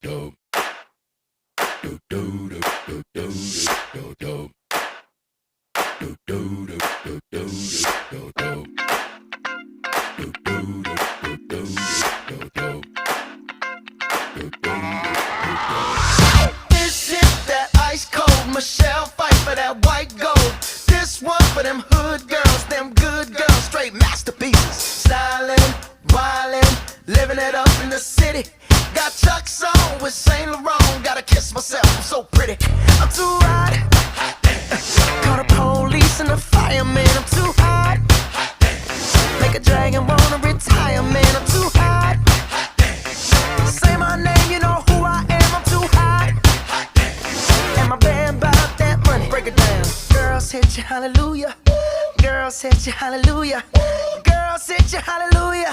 do do do do do do do do do do do do do do do do This is that ice cold Michelle fight for that white gold. This one for them hood girls, them good girls, straight masterpieces. Stylin', wildin', living it up in the city. Got Chuck's on with Saint Laurent. Gotta kiss myself, I'm so pretty. I'm too hot. Call the police and the fireman. I'm too hot. Make a dragon wanna retire, man. I'm too hot. Say my name, you know who I am. I'm too hot. And my band bought that money. Break it down. Girls hit you, hallelujah. Girls hit you, hallelujah. Girls hit you, hallelujah.